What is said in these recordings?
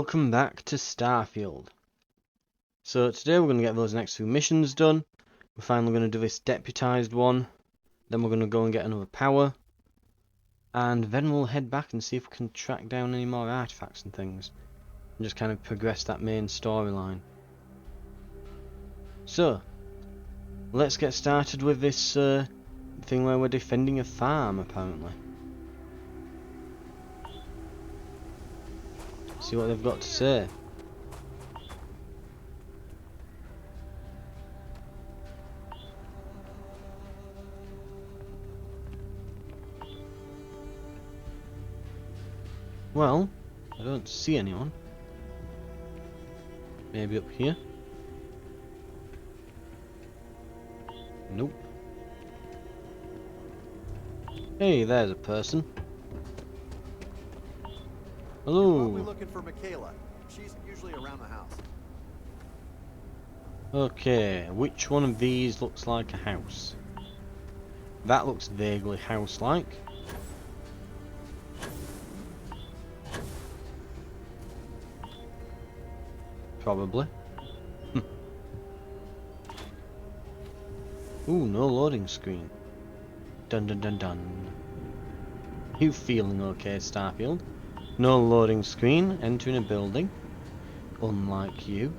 welcome back to Starfield. So today we're going to get those next two missions done. We're finally going to do this deputized one. Then we're going to go and get another power. And then we'll head back and see if we can track down any more artifacts and things. And just kind of progress that main storyline. So, let's get started with this thing where we're defending a farm, apparently. See what they've got to say. Well, I don't see anyone. Maybe up here? Nope. Hey, there's a person. Hello. Probably looking for Michaela. She's usually around the house. Okay, which one of these looks like a house? That looks vaguely house-like. Probably. Ooh, no loading screen. Dun dun dun dun. You feeling okay, Starfield? No loading screen, entering a building. Unlike you.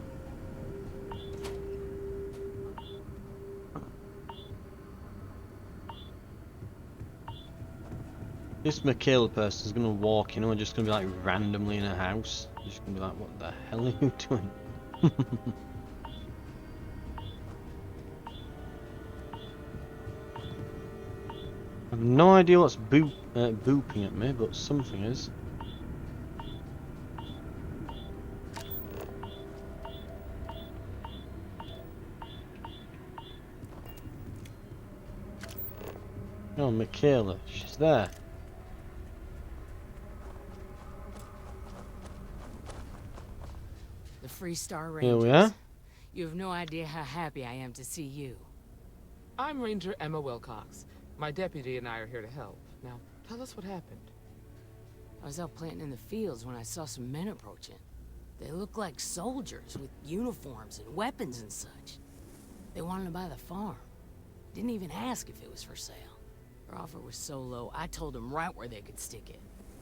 This Michaela person is gonna walk, you know, just gonna be like randomly in a house. Just gonna be like, what the hell are you doing? I have no idea what's booping at me, but something is. Oh, Michaela, she's there. The Free Star Here Rangers. we are. You have no idea how happy I am to see you. I'm Ranger Emma Wilcox. My deputy and I are here to help. Now, tell us what happened. I was out planting in the fields when I saw some men approaching. They looked like soldiers with uniforms and weapons and such. They wanted to buy the farm. Didn't even ask if it was for sale. Their offer was so low, I told them right where they could stick it.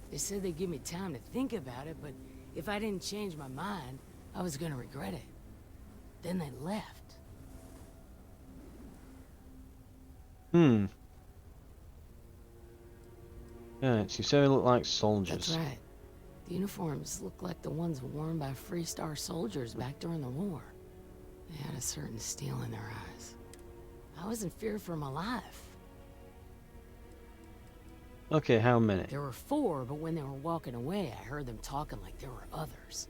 They said they'd give me time to think about it, but if I didn't change my mind, I was gonna regret it. Then they left. Yeah, you say they look like soldiers. That's right. The uniforms looked like the ones worn by Free Star soldiers back during the war. They had a certain steel in their eyes. I was in fear for my life. Okay, how many? There were 4, but when they were walking away, I heard them talking like there were others.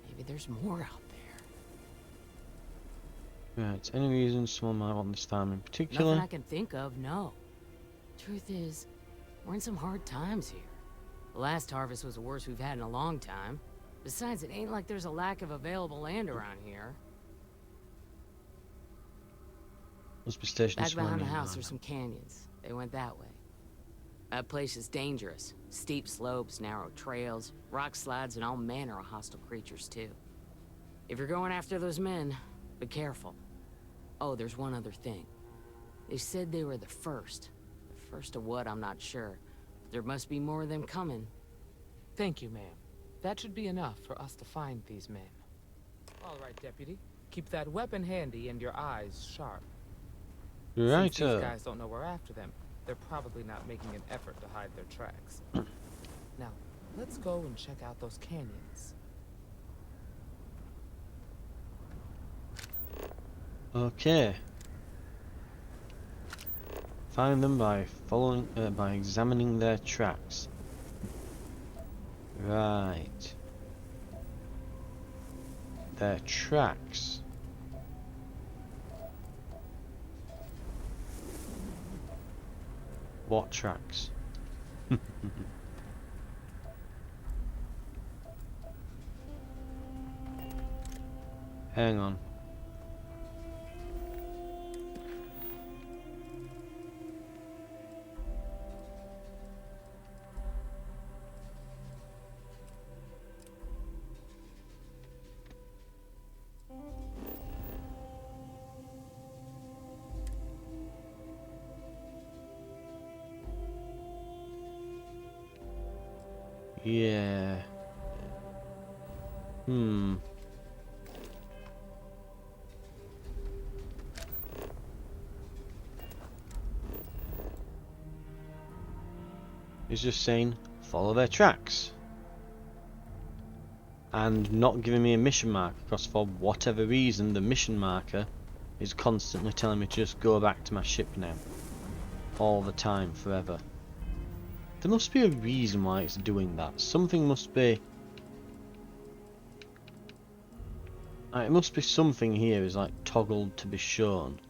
Maybe there's more out there. Right, any reason someone might want this farm in particular? Nothing I can think of, no. Truth is, we're in some hard times here. The last harvest was the worst we've had in a long time. Besides, it ain't like there's a lack of available land around here. Must be stationed Back somewhere behind the nearby. house are some canyons. They went that way. That place is dangerous. Steep slopes, narrow trails, rock slides, and all manner of hostile creatures, too. If you're going after those men, be careful. Oh, there's one other thing. They said they were the first. The first of what, I'm not sure. There must be more of them coming. Thank you, ma'am. That should be enough for us to find these men. All right, deputy. Keep that weapon handy and your eyes sharp. Right, Since these guys don't know we're after them, they're probably not making an effort to hide their tracks. Now, let's go and check out those canyons. Okay. Find them by by examining their tracks. Right. Their tracks. What tracks? Hang on. Yeah. Hmm. It's just saying follow their tracks. And not giving me a mission marker, because for whatever reason the mission marker is constantly telling me to just go back to my ship now. All the time, forever. There must be a reason why it's doing that. Something must be... it must be something here is like toggled to be shown.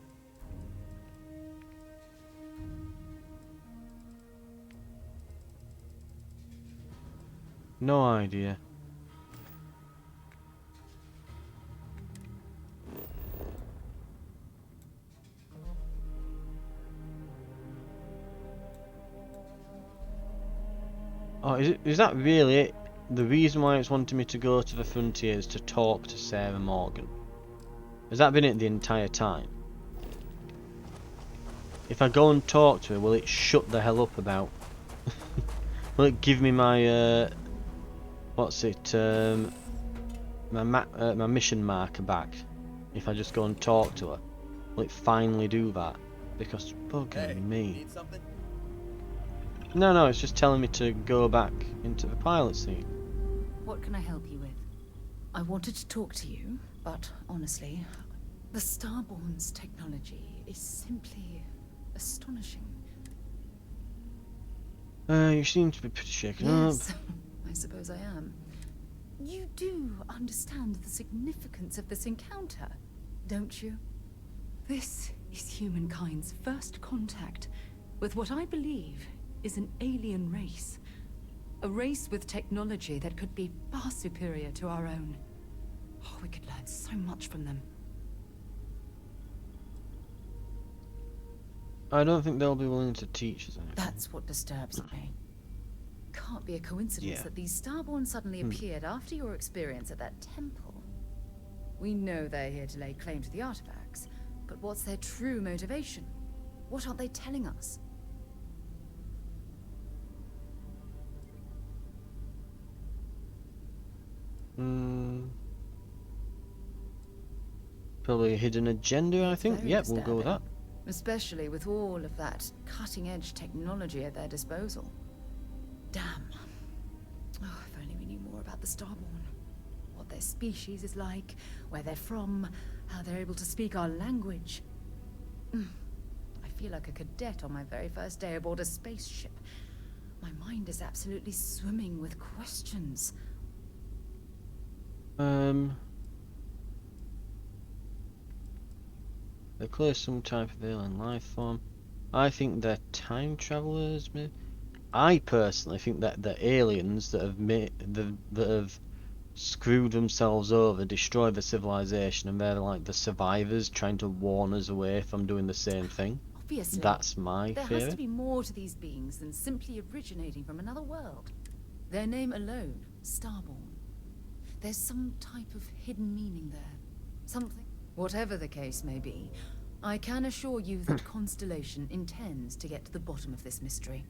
No idea. Oh, is that really it? The reason why it's wanting me to go to the frontier is to talk to Sarah Morgan. Has that been it the entire time? If I go and talk to her, will it shut the hell up about? Will it give me my what's it? My mission marker back? If I just go and talk to her, will it finally do that? Because bugger me. Need something? No, it's just telling me to go back into the pilot seat. What can I help you with? I wanted to talk to you, but honestly, the Starborn's technology is simply astonishing. You seem to be pretty shaken up. Yes, I suppose I am. You do understand the significance of this encounter, don't you? This is humankind's first contact with what I believe is an alien race. A race with technology that could be far superior to our own. Oh, we could learn so much from them. I don't think they'll be willing to teach us anything. That's what disturbs me. Can't be a coincidence that these Starborn suddenly appeared after your experience at that temple. We know they're here to lay claim to the artifacts, but what's their true motivation? What aren't they telling us? Probably a hidden agenda, I think. Very Yep, we'll go with that. disturbing, especially with all of that cutting-edge technology at their disposal. Damn. Oh, if only we knew more about the Starborn. What their species is like, where they're from, how they're able to speak our language. I feel like a cadet on my very first day aboard a spaceship. My mind is absolutely swimming with questions. They're clearly some type of alien life form. I think they're time travelers, maybe. I personally think that the aliens that have screwed themselves over, destroyed the civilization, and they're like the survivors trying to warn us away from doing the same thing. Obviously, That's my there theory. has to be more to these beings than simply originating from another world. Their name alone, Starborn. There's some type of hidden meaning there. Something. Whatever the case may be, I can assure you that Constellation intends to get to the bottom of this mystery.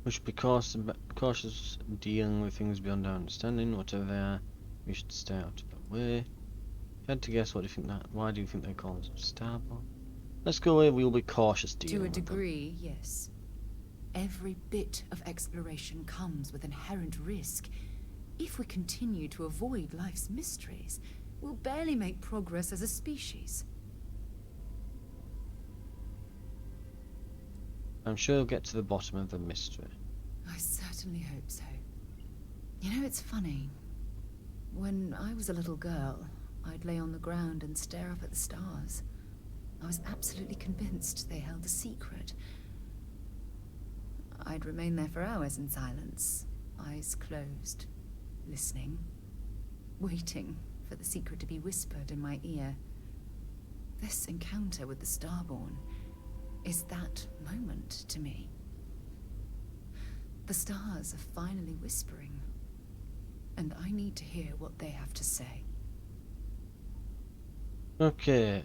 We should be cautious dealing with things beyond our understanding, whatever they are. We should stay out of the way. If I had to guess, what do you think that? Why do you think they call us Starborn? Let's go away. We'll be cautious dealing To a with them. degree, yes. Every bit of exploration comes with inherent risk. If we continue to avoid life's mysteries, we'll barely make progress as a species. I'm sure we'll get to the bottom of the mystery. I certainly hope so. You know, it's funny. When I was a little girl, I'd lay on the ground and stare up at the stars. I was absolutely convinced they held a secret. I'd remain there for hours in silence, eyes closed, listening, waiting for the secret to be whispered in my ear. This encounter with the Starborn is that moment to me. The stars are finally whispering, and I need to hear what they have to say. Okay,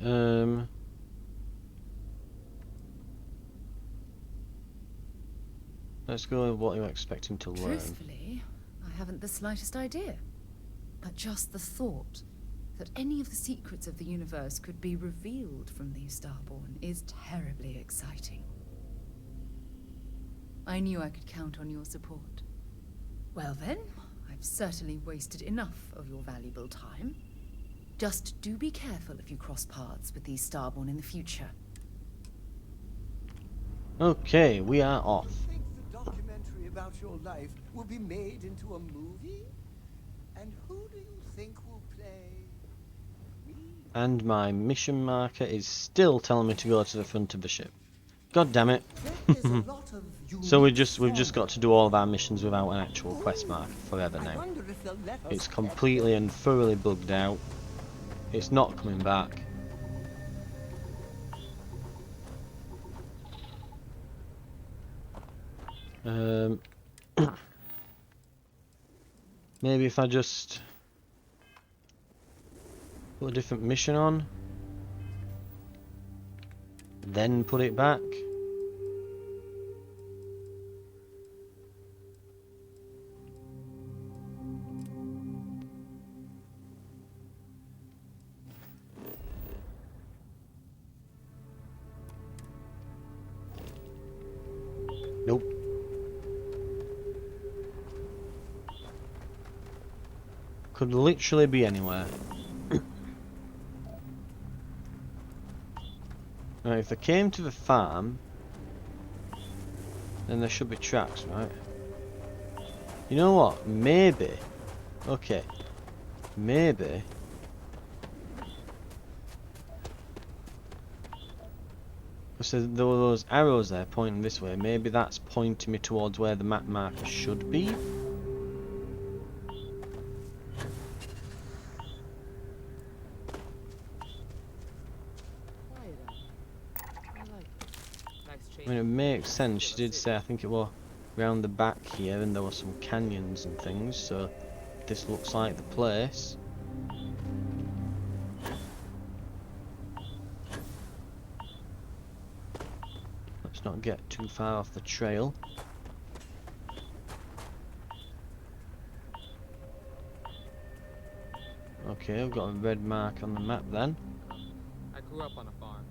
Let's go with what you're expecting to learn. Truthfully, I haven't the slightest idea. But just the thought that any of the secrets of the universe could be revealed from these Starborn is terribly exciting. I knew I could count on your support. Well then, I've certainly wasted enough of your valuable time. Just do be careful if you cross paths with these Starborn in the future. Okay, we are off. You think the documentary about your life will be made into a movie? And who do you think will play me? And my mission marker is still telling me to go to the front of the ship. God damn it. There is a lot of So we've just got to do all of our missions without an actual quest marker forever I now. wonder if they'll let us It's completely and thoroughly bugged out. It's not coming back. Maybe if I just put a different mission on, then put it back. Nope. Could literally be anywhere. Right, if I came to the farm, then there should be tracks, right? You know what? Maybe. Okay. Maybe. So there were those arrows there pointing this way. Maybe that's pointing me towards where the map marker should be. I mean, it makes sense. She did say, I think it was round the back here, and there were some canyons and things, so this looks like the place. Let's not get too far off the trail. Okay, I've got a red mark on the map then. I grew up on a farm.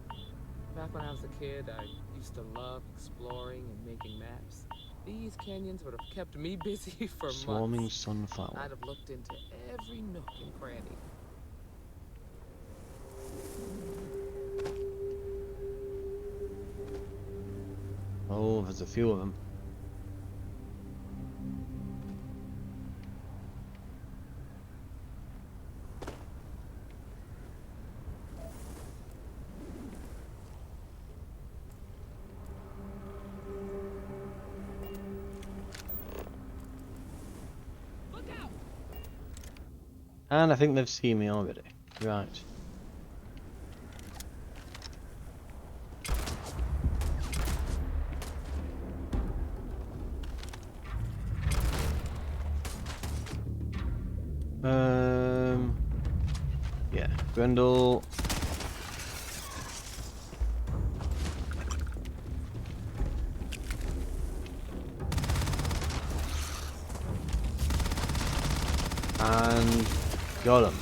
Back when I was a kid, I used to love exploring and making maps. These canyons would have kept me busy for Swarming months. sunflower. I'd have looked into every nook and cranny. Oh, there's a few of them. And I think they've seen me already. Right. Yeah, Grendel. And got him.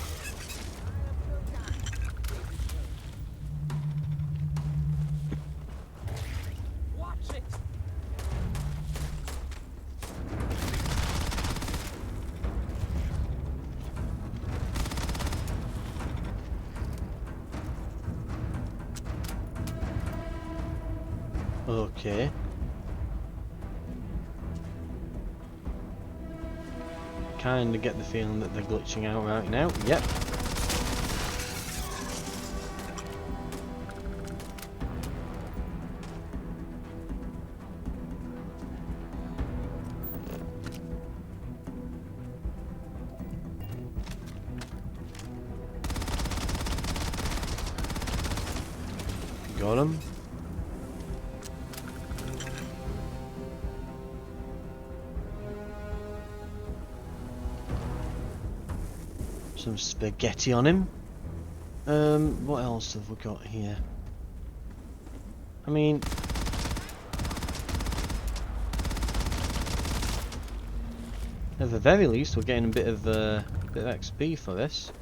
Watch it! Okay. Kinda get the feeling that they're glitching out right now. Yep. Got him. Some spaghetti on him. What else have we got here? I mean, At the very least, we're getting a bit of XP for this.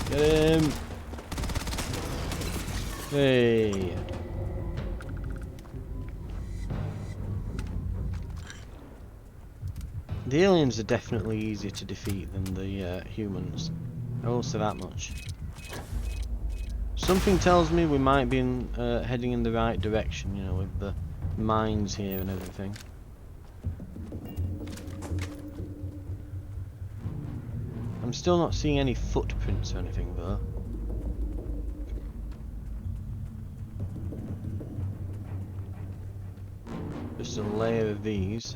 Get him! Hey! The aliens are definitely easier to defeat than the humans. I will say that much. Something tells me we might be heading in the right direction, you know, with the mines here and everything. I'm still not seeing any footprints or anything though. Just a layer of these.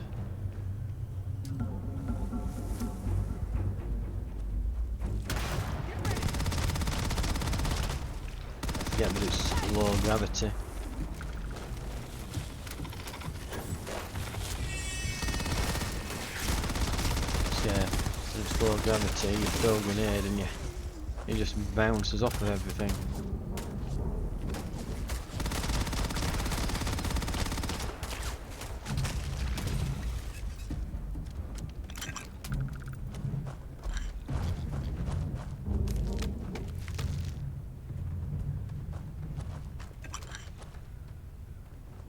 Yeah, but it's low gravity. So yeah, it's low gravity, you throw a grenade and it just bounces off of everything.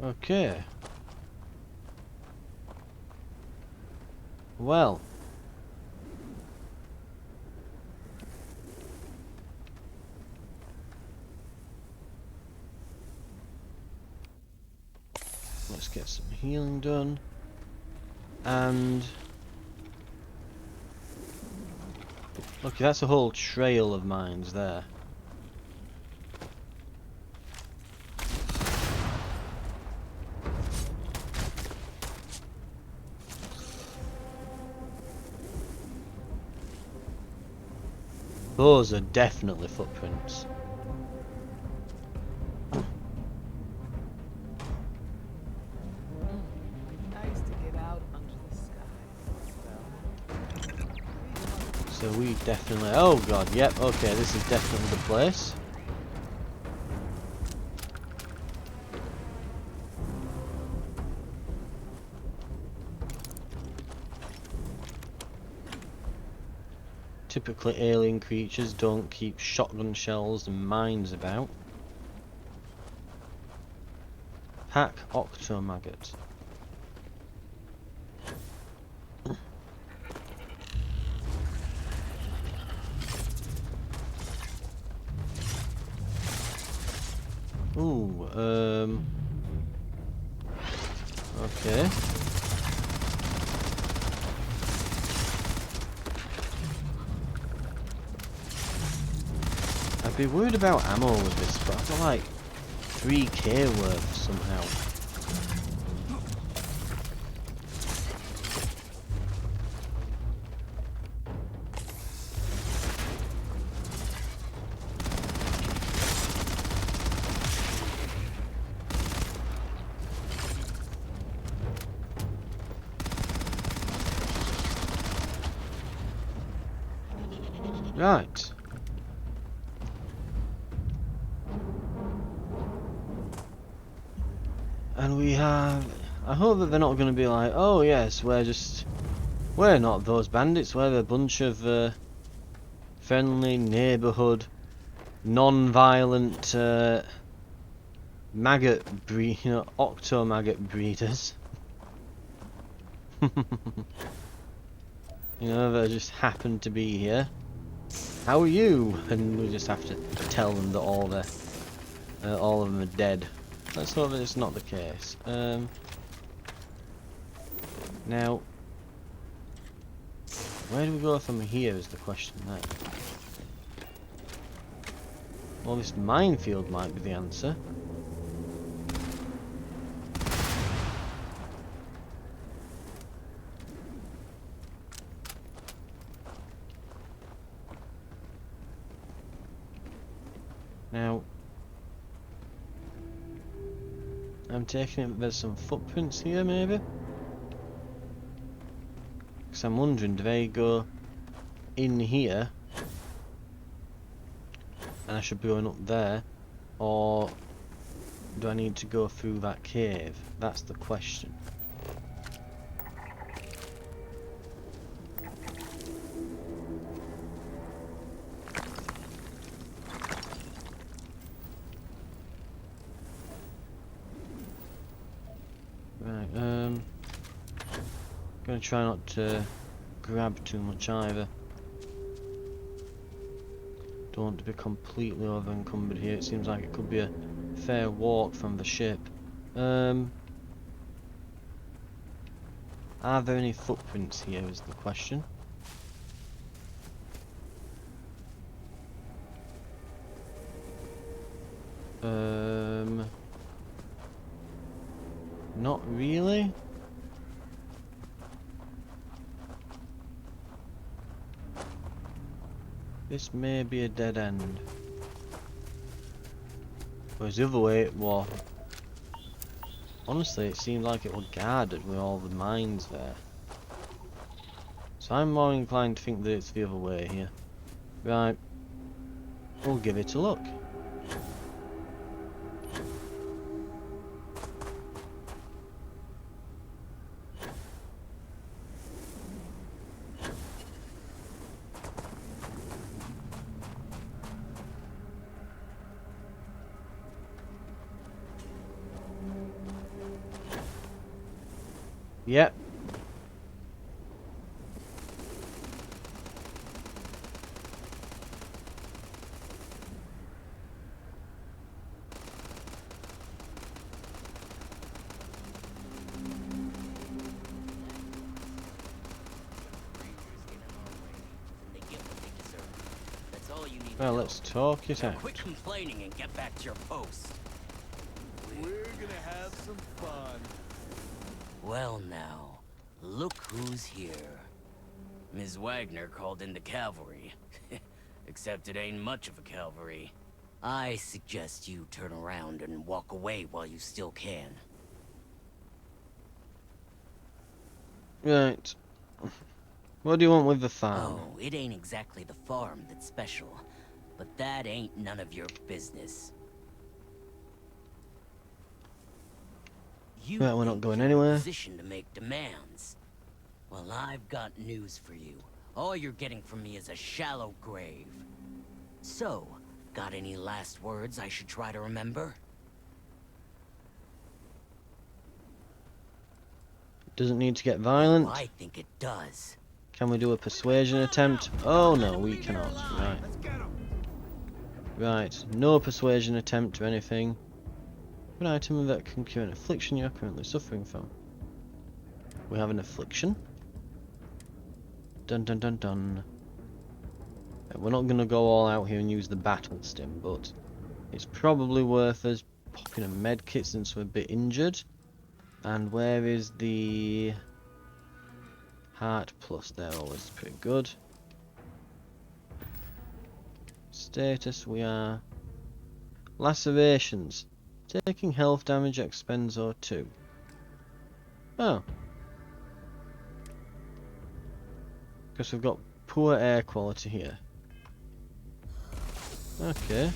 Okay. Well. Let's get some healing done. And look, that's a whole trail of mines there. Those are definitely footprints. Nice to get out under the sky. So we definitely... Oh god, yep, okay, this is definitely the place. Typically alien creatures don't keep shotgun shells and mines about. Pack octomaggot. Ooh, okay. I'd be worried about ammo with this, but I've got like 3k worth somehow. Right. And we have... I hope that they're not going to be like, oh yes, we're not those bandits, we're a bunch of friendly neighbourhood, non-violent octomaggot breeders. You know, that just happen to be here. How are you? And we just have to tell them that all of them are dead. Let's hope that it's not the case. Now, where do we go from here is the question there. Well, this minefield might be the answer. Now, I'm taking it there's some footprints here, maybe? Because I'm wondering, do they go in here? And I should be going up there? Or do I need to go through that cave? That's the question. Right, gonna try not to grab too much either. Don't want to be completely over encumbered here. It seems like it could be a fair walk from the ship. Are there any footprints here is the question. Not really. This may be a dead end. Whereas the other way it was... Honestly, it seemed like it was guarded with all the mines there. So I'm more inclined to think that it's the other way here. Right. We'll give it a look. Yep. Well, let's talk it out. Quit complaining and get back to your post. We're gonna have some fun. Well now, look who's here. Ms. Wagner called in the cavalry. Except it ain't much of a cavalry. I suggest you turn around and walk away while you still can. Right. What do you want with the farm? Oh, it ain't exactly the farm that's special. But that ain't none of your business. You Right, we're not going anywhere. Position to make demands. Well, I've got news for you. All you're getting from me is a shallow grave. So, got any last words I should try to remember? Doesn't need to get violent. Oh, I think it does. Can we do a persuasion attempt? Oh no, we cannot. Right. Right, no persuasion attempt or anything. An item that can cure an affliction you're currently suffering from. We have an affliction. Dun dun dun dun. We're not going to go all out here and use the battle stim, but it's probably worth us popping a med kit since we're a bit injured. And where is the heart plus? There, always pretty good. Status, we are lacerations. Taking health damage expends O2. Oh. Because we've got poor air quality here. Okay.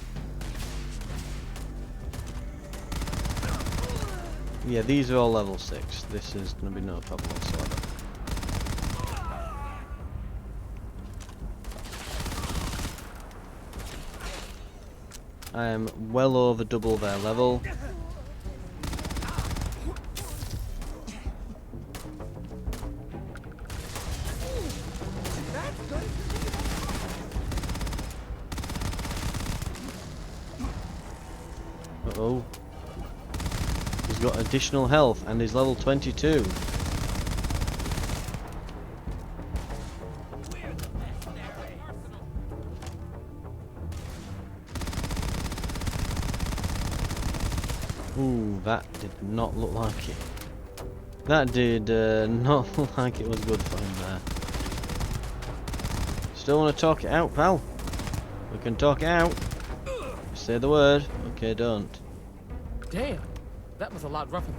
Yeah, these are all level 6. This is going to be no problem whatsoever. I am well over double their level. Uh-oh. He's got additional health and he's level 22. Ooh, that did not look like it. That did not look like it was good for him there. Still want to talk it out, pal? We can talk it out. Say the word. Okay, don't. Damn, that was a lot rougher.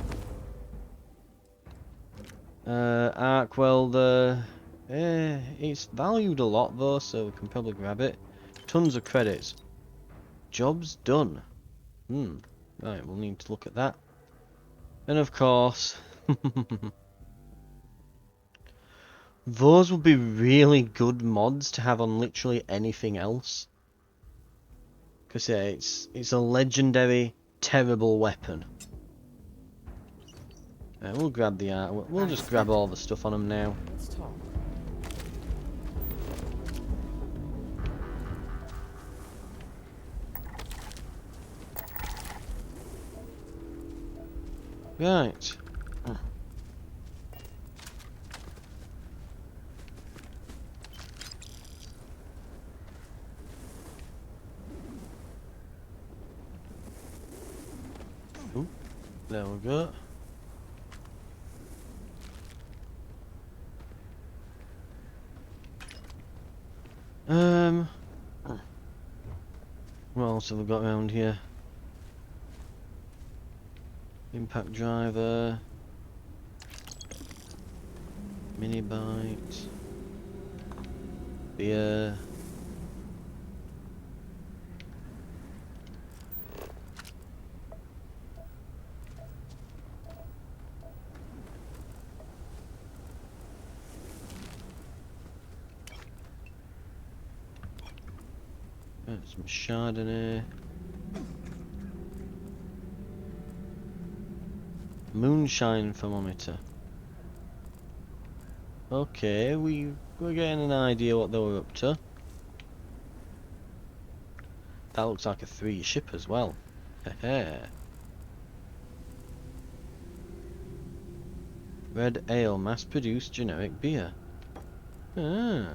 Arc welder. It's valued a lot though, so we can probably grab it. Tons of credits. Job's done. Right, we'll need to look at that. And of course, those would be really good mods to have on literally anything else. Because yeah, it's a legendary, terrible weapon. We'll grab the art. We'll just grab all the stuff on them now. Let's talk. Right. Ooh, there we go. What else have we got around here? Impact driver, mini bite, beer. Some Chardonnay. Moonshine thermometer. Okay, we're getting an idea what they were up to. That looks like a 3 ship as well. Heh. Red ale, mass-produced generic beer. Ah.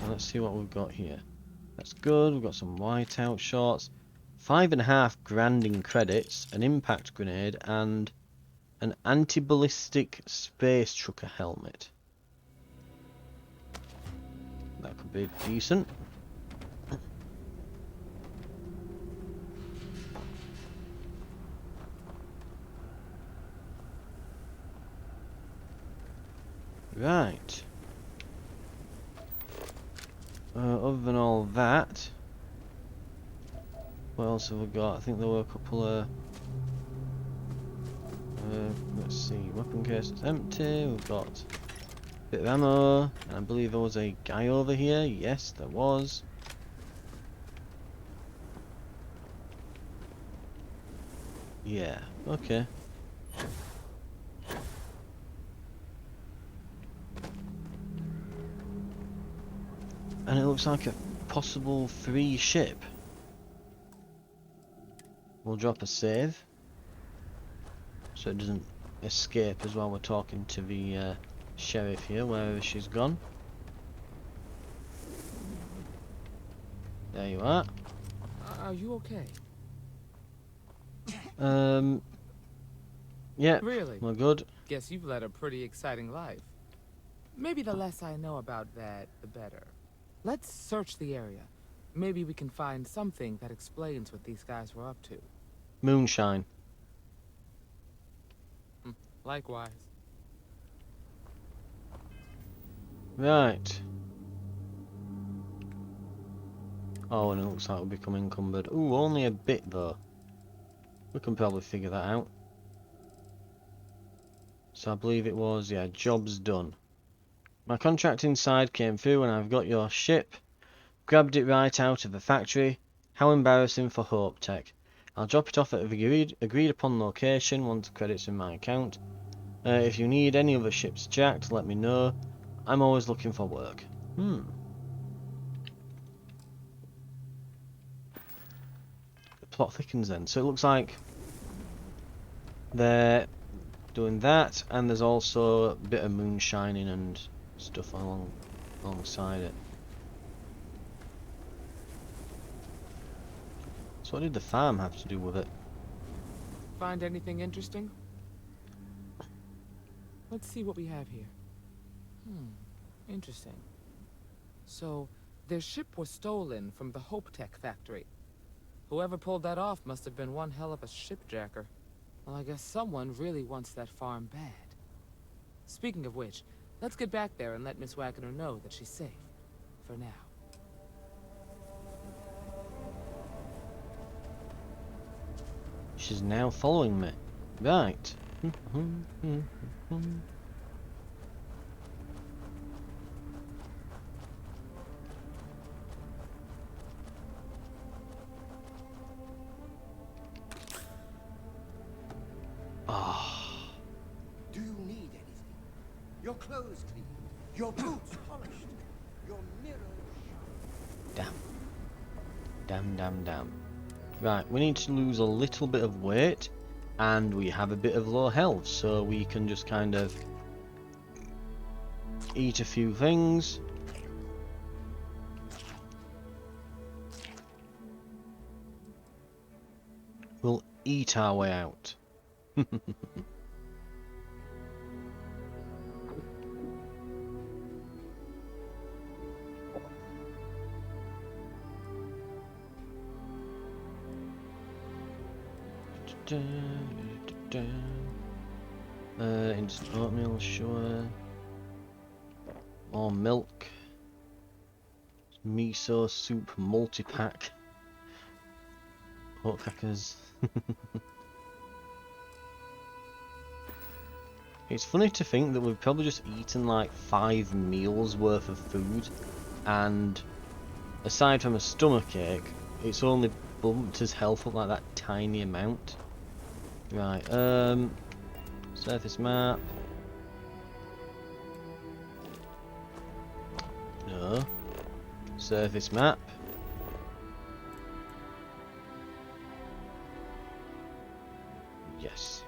Let's see what we've got here. That's good. We've got some whiteout shorts, 5.5 grand in credits, an impact grenade, and an anti-ballistic space trucker helmet. That could be decent. Right. Other than all that, what else have we got? I think there were a couple of... let's see, weapon case is empty, we've got a bit of ammo, and I believe there was a guy over here. Yes, there was. Yeah, okay. And it looks like a possible 3 ship. We'll drop a save, so it doesn't escape as well we're talking to the sheriff here, wherever she's gone. There you are. Are you okay? Yeah, Really? we're good. Guess you've led a pretty exciting life. Maybe the less I know about that, the better. Let's search the area. Maybe we can find something that explains what these guys were up to. Moonshine. Likewise. Right. Oh, and it looks like we'll become encumbered. Ooh, only a bit though. We can probably figure that out. So I believe it was, yeah, job's done. My contract inside came through and I've got your ship. Grabbed it right out of the factory. How embarrassing for Hope Tech. I'll drop it off at an agreed upon location once the credits in my account. If you need any other ships jacked, let me know. I'm always looking for work. The plot thickens then. So it looks like they're doing that, and there's also a bit of moonshining and stuff alongside it. So what did the farm have to do with it? Find anything interesting? Let's see what we have here. Interesting. So, their ship was stolen from the Hope Tech factory. Whoever pulled that off must have been one hell of a shipjacker. Well, I guess someone really wants that farm bad. Speaking of which, let's get back there and let Miss Wagner know that she's safe. For now. She's now following me. Right. Do you need anything? Your clothes clean, your boots polished, your mirror Damn. Damn. Right, we need to lose a little bit of weight, and we have a bit of low health, so we can just kind of eat a few things. We'll eat our way out. Instant oatmeal, sure. More milk. Miso soup multi-pack. Hot crackers. It's funny to think that we've probably just eaten like 5 meals worth of food, and aside from a stomachache, it's only bumped his health up like that tiny amount. Right, surface map. No. Surface map. Yes.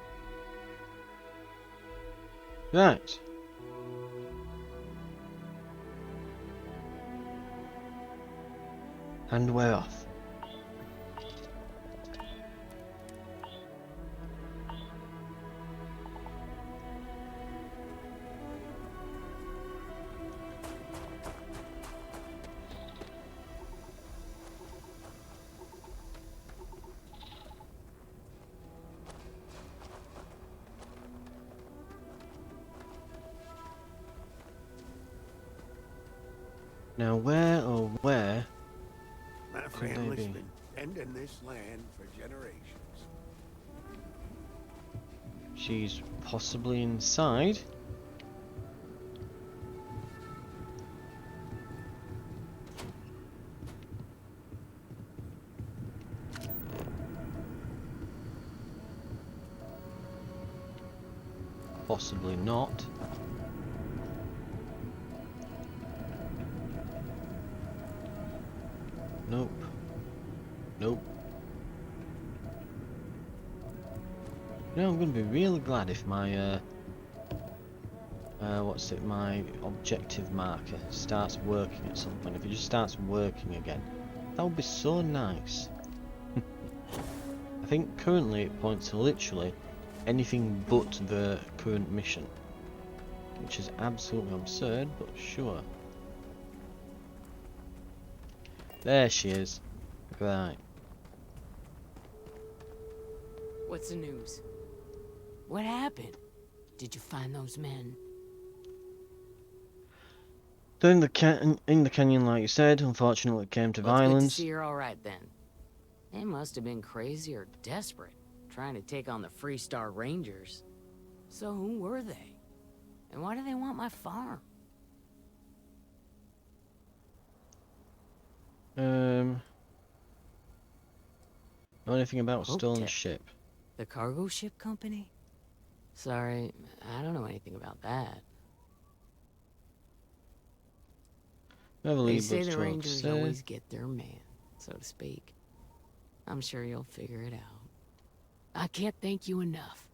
Right. And we're off. Now where, oh where, My could family's they be? been tending this land for generations. She's possibly inside. Possibly not. Nope. Nope. You know, I'm going to be really glad if my, what's it, my objective marker starts working at some point. If it just starts working again, that would be so nice. I think currently it points to literally anything but the current mission, which is absolutely absurd, but sure. There she is. Right. What's the news? What happened? Did you find those men? They're in the canyon, like you said. Unfortunately, it came to Well, it's good to violence. see you're all right then. They must have been crazy or desperate, trying to take on the Freestar Rangers. So who were they? And why do they want my farm? Know anything about a Hope stolen Tech. ship? The cargo ship company? Sorry, I don't know anything about that. Never They leave say what's the told. Rangers always get their man, so to speak. I'm sure you'll figure it out. I can't thank you enough.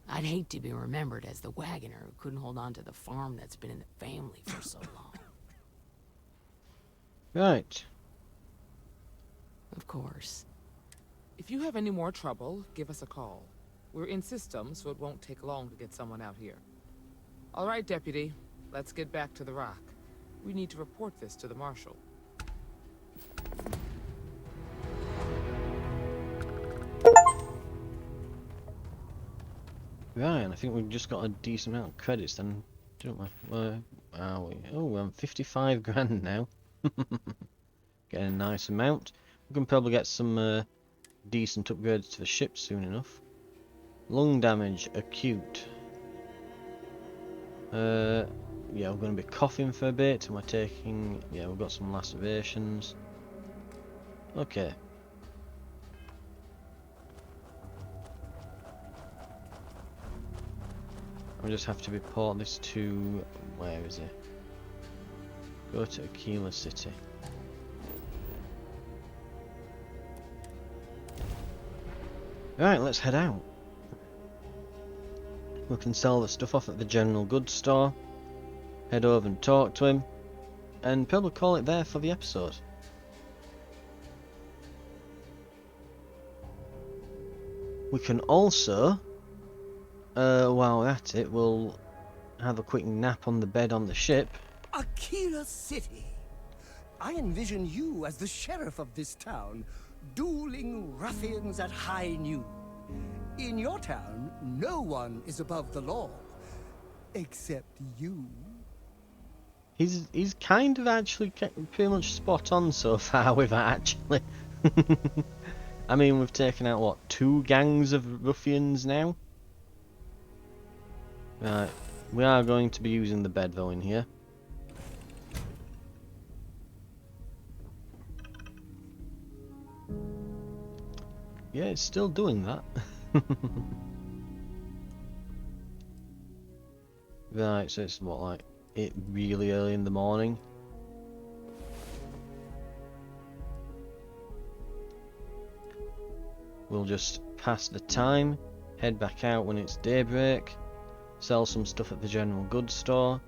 I'd hate to be remembered as the wagoner who couldn't hold on to the farm that's been in the family for so long. Right. Of course. If you have any more trouble, give us a call. We're in system, so it won't take long to get someone out here. All right, Deputy. Let's get back to the rock. We need to report this to the Marshal. Right, and I think we've just got a decent amount of credits then, don't we? Where are we? Oh, we're on 55 grand now. Getting a nice amount. We can probably get some decent upgrades to the ship soon enough. Lung damage, acute. Yeah, we're going to be coughing for a bit, and we're taking... Yeah, we've got some lacerations. Okay. I just have to report this to... Where is it? Go to Aquila City. Right, let's head out. We can sell the stuff off at the general goods store, head over and talk to him, and probably call it there for the episode. We can also, while we're at it, we'll have a quick nap on the bed on the ship. Aquila City. I envision you as the sheriff of this town, dueling ruffians at high noon. In your town, no one is above the law, except you. He's kind of actually pretty much spot on so far with that, actually. I mean, we've taken out, what, 2 gangs of ruffians now? Right, we are going to be using the bed though in here. Yeah, it's still doing that. Right, so it's what, like, it really early in the morning. We'll just pass the time, head back out when it's daybreak, sell some stuff at the general goods store,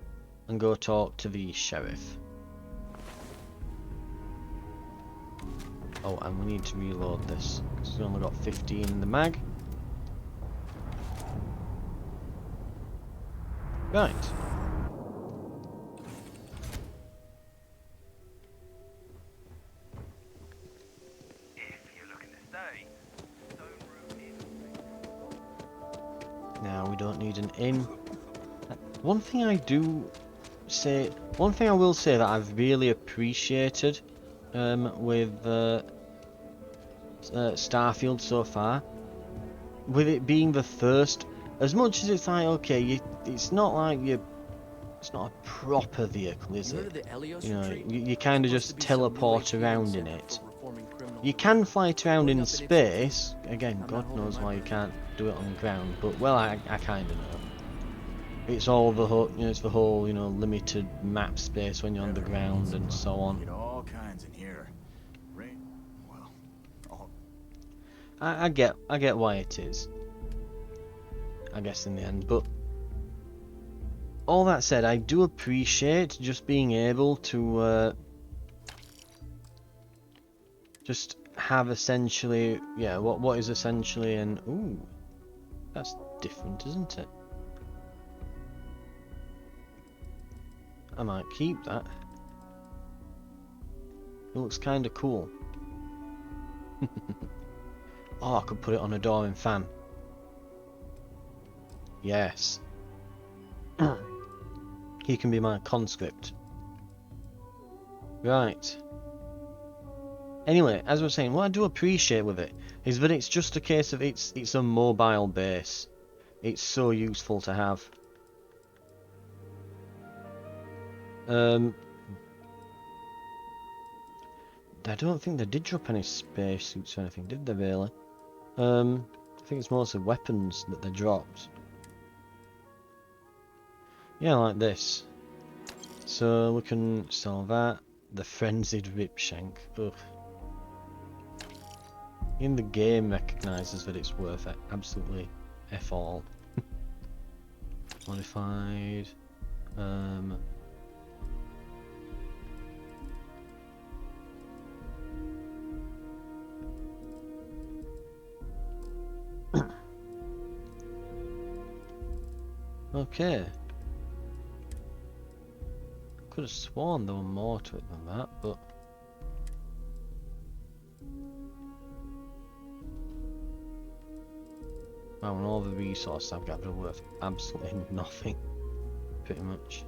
and go talk to the sheriff. Oh, and we need to reload this, because we've only got 15 in the mag. Right. Now we don't need an inn. One thing I will say that I've really appreciated with Starfield so far, with it being the first, as much as it's like, okay, it's not like it's not a proper vehicle, is it? You know, you kind of just teleport around in it. You can fly it around in space. Again, God knows why you can't do it on the ground, but well, I kind of know. It's all the whole, it's the whole, limited map space when you're on the ground and so on. All kinds in here. Rain. Well, all. I get why it is, I guess, in the end, but all that said, I do appreciate just being able to just have essentially, what is essentially an, ooh, that's different, isn't it? I might keep that. It looks kind of cool. Oh, I could put it on a door and fan. Yes. He can be my conscript. Right. Anyway, as I was saying, what I do appreciate with it is that it's just a case of it's a mobile base. It's so useful to have. I don't think they did drop any spacesuits or anything, did they really? I think it's mostly weapons that they dropped. Yeah, like this. So we can sell that. The frenzied ripshank. Ugh. In the game recognises that it's worth it. Absolutely F all. Modified. Okay. Could have sworn there were more to it than that, but... Wow, and all the resources I've gathered are worth absolutely nothing. Pretty much.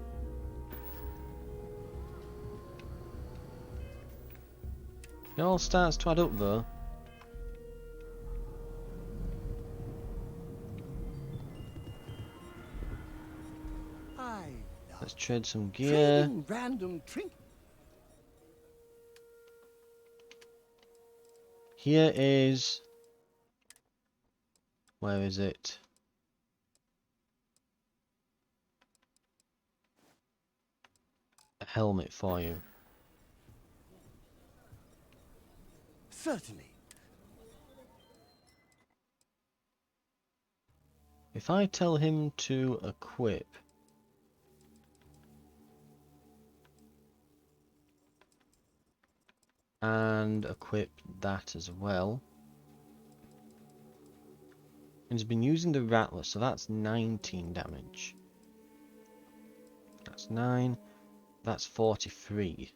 It all starts to add up though. Let's trade some gear. Trading random trinkets. Here is... Where is it? A helmet for you. Certainly. If I tell him to equip... and equip that as well. And he's been using the Rattler, so that's 19 damage. That's 9. That's 43.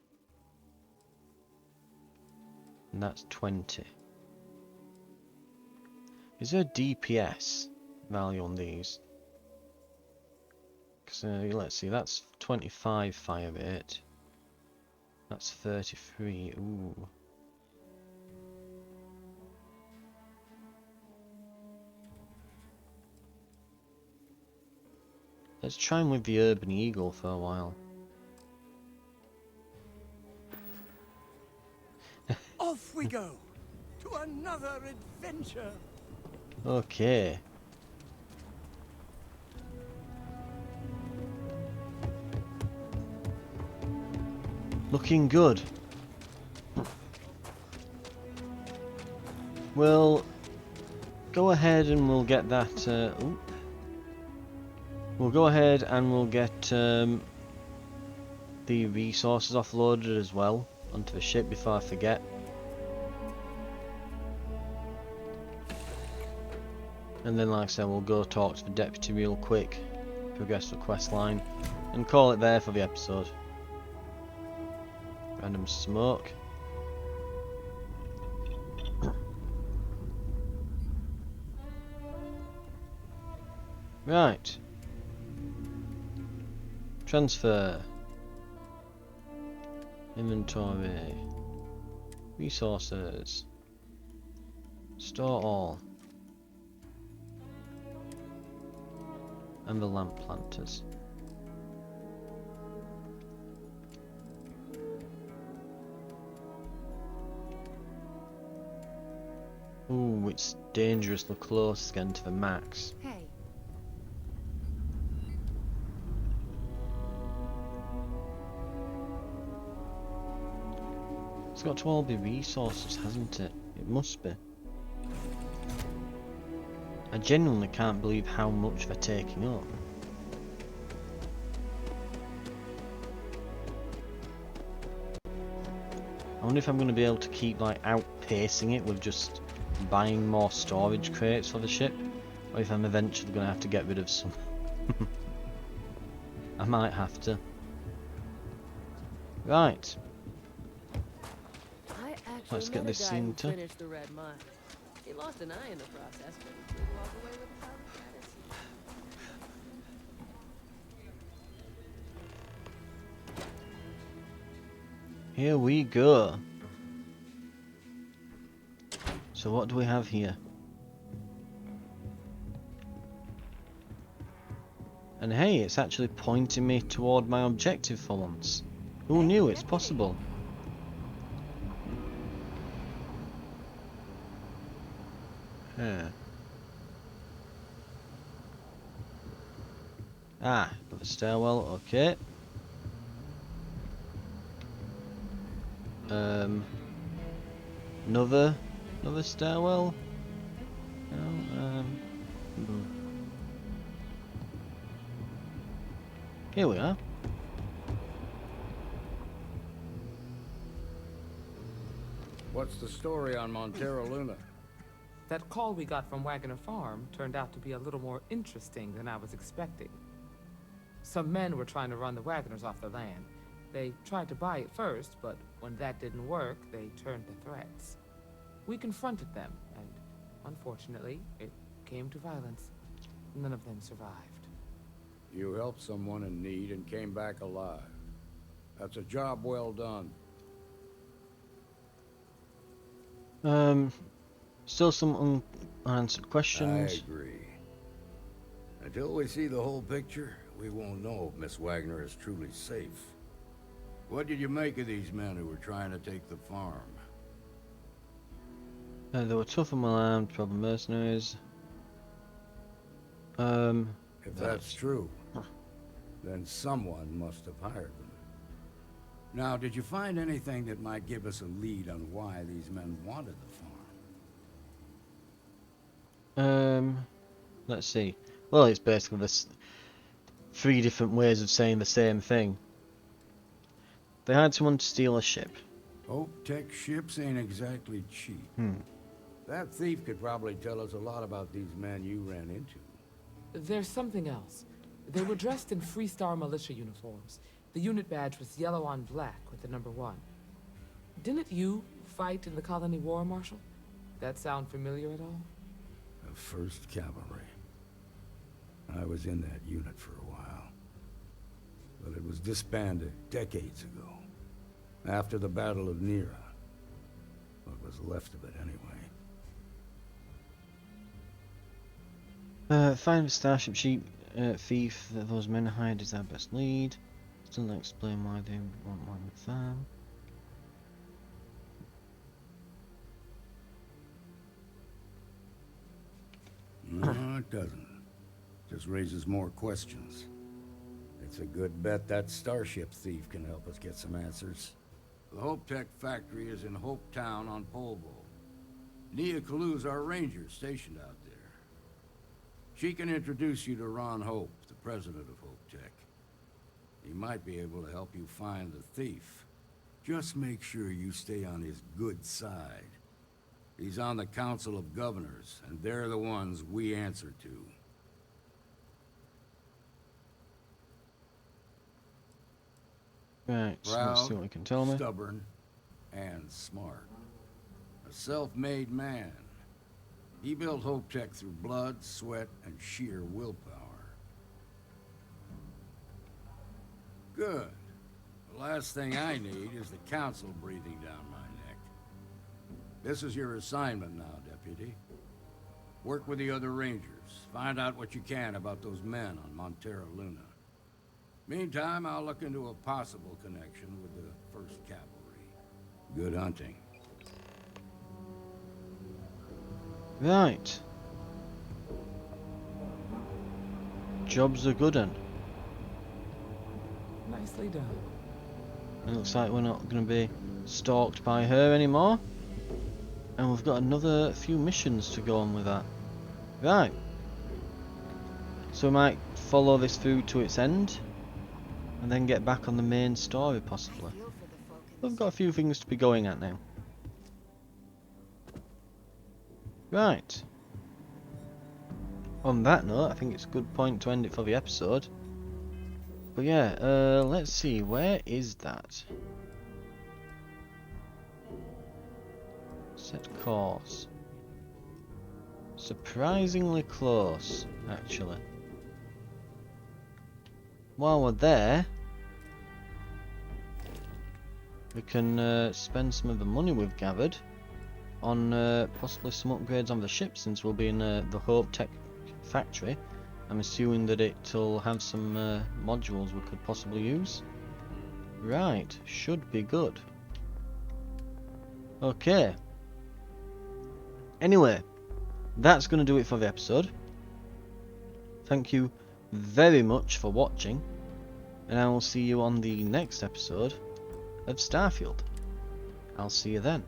And that's 20. Is there a DPS value on these? Because let's see, that's 25 fire rate. That's 33. Ooh. Let's try him with the Urban Eagle for a while. Off we go to another adventure. Okay. Looking good. We'll go ahead and we'll get that. We'll go ahead and we'll get the resources offloaded as well onto the ship before I forget. And then, like I said, we'll go talk to the deputy real quick, progress the quest line, and call it there for the episode. Random smoke. Right. Transfer. Inventory. Resources. Store all. And the lamp planters. Ooh, it's dangerously close again to the max. Hey, It's got to all be resources, hasn't it? It must be. I genuinely can't believe how much they're taking up. I wonder if I'm going to be able to keep like outpacing it with just buying more storage crates for the ship, or if I'm eventually going to have to get rid of some. I might have to. Right. I actually Let's get met this a guy scene who to- finished the Red Mine. He lost an eye in the process, but he did walk away with a pile of credits. Here we go. So what do we have here? And hey, it's actually pointing me toward my objective for once. Who knew it's possible? Huh. Ah, got a stairwell, okay. Another stairwell? No, Here we are. What's the story on Montero Luna? That call we got from Wagner Farm turned out to be a little more interesting than I was expecting. Some men were trying to run the Wagners off the land. They tried to buy it first, but when that didn't work, they turned to threats. We confronted them, and unfortunately, it came to violence. None of them survived. You helped someone in need and came back alive. That's a job well done. Still some unanswered questions. I agree. Until we see the whole picture, we won't know if Miss Wagner is truly safe. What did you make of these men who were trying to take the farm? They were tough and well armed, probably mercenaries. If that's true, then someone must have hired them. Now, did you find anything that might give us a lead on why these men wanted the farm? Let's see. Well, it's basically this 3 different ways of saying the same thing. They hired someone to steal a ship. Hope Tech ships ain't exactly cheap. That thief could probably tell us a lot about these men you ran into. There's something else. They were dressed in Freestar militia uniforms. The unit badge was yellow on black with the number 1. Didn't you fight in the Colony War, Marshal? That sound familiar at all? The 1st Cavalry. I was in that unit for a while. But it was disbanded decades ago. After the Battle of Nera. What was left of it anyway. Find the starship thief that those men hired is our best lead. Still don't explain why they want one with them. No, it doesn't. Just raises more questions. It's a good bet that starship thief can help us get some answers. The Hope Tech factory is in Hope Town on Polvo. Nia Kalu's our ranger stationed out there. She can introduce you to Ron Hope, the president of Hope Tech. He might be able to help you find the thief. Just make sure you stay on his good side. He's on the Council of Governors, and they're the ones we answer to. Right, so let's see what he can tell me. Stubborn, and smart. A self-made man. He built Hope Tech through blood, sweat, and sheer willpower. Good. The last thing I need is the Council breathing down my neck. This is your assignment now, Deputy. Work with the other Rangers. Find out what you can about those men on Montero Luna. Meantime, I'll look into a possible connection with the 1st Cavalry. Good hunting. Right. Job's a good one. Nicely done. It looks like we're not going to be stalked by her anymore. And we've got another few missions to go on with that. Right. So we might follow this through to its end. And then get back on the main story, possibly. We've got a few things to be going at now. Right. On that note, I think it's a good point to end it for the episode. But yeah, let's see, where is that? Set course. Surprisingly close, actually. While we're there, we can spend some of the money we've gathered on possibly some upgrades on the ship, since we'll be in the Hope Tech factory. I'm assuming that it'll have some modules we could possibly use. Right, should be good. Okay. Anyway, that's going to do it for the episode. Thank you very much for watching, and I will see you on the next episode of Starfield. I'll see you then.